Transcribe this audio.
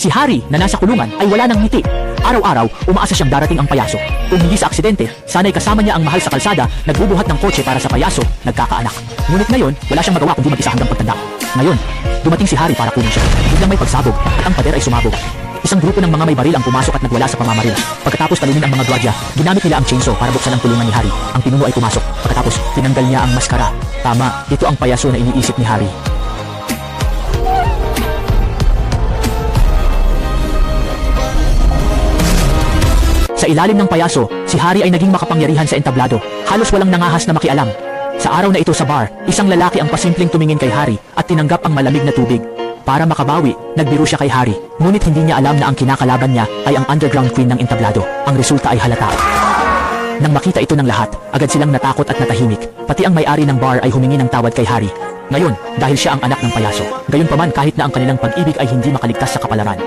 Si Harry na nasa kulungan ay wala ng ngiti. Araw-araw, umaasa siyang darating ang payaso. Kung hindi sa aksidente, sana'y kasama niya ang mahal sa kalsada, nagbubuhat ng kotse para sa payaso, nagkakaanak. Ngunit ngayon, wala siyang magawa kundi mag-isa hanggang pagtanda. Ngayon, dumating si Harry para kunin siya. Biglang may pagsabog at ang pader ay sumabog. Isang grupo ng mga may baril ang pumasok at nagwala sa pamamaril. Pagkatapos talunin ang mga gwardiya, ginamit nila ang chainsaw para buksan ang kulungan ni Harry. Ang pinuno ay pumasok. Pagkatapos, tinanggal niya ang maskara. Tama, ito ang payaso na iniisip ni Harry. Sa ilalim ng payaso, si Harry ay naging makapangyarihan sa entablado. Halos walang nangahas na makialam. Sa araw na ito sa bar, isang lalaki ang pasimpleng tumingin kay Harry at tinanggap ang malamig na tubig. Para makabawi, nagbiro siya kay Harry. Ngunit hindi niya alam na ang kinakalaban niya ay ang underground queen ng entablado. Ang resulta ay halata. Nang makita ito ng lahat, agad silang natakot at natahimik. Pati ang may-ari ng bar ay humingi ng tawad kay Harry. Ngayon, dahil siya ang anak ng payaso. Gayunpaman kahit na ang kanilang pag-ibig ay hindi makaligtas sa kapalaran.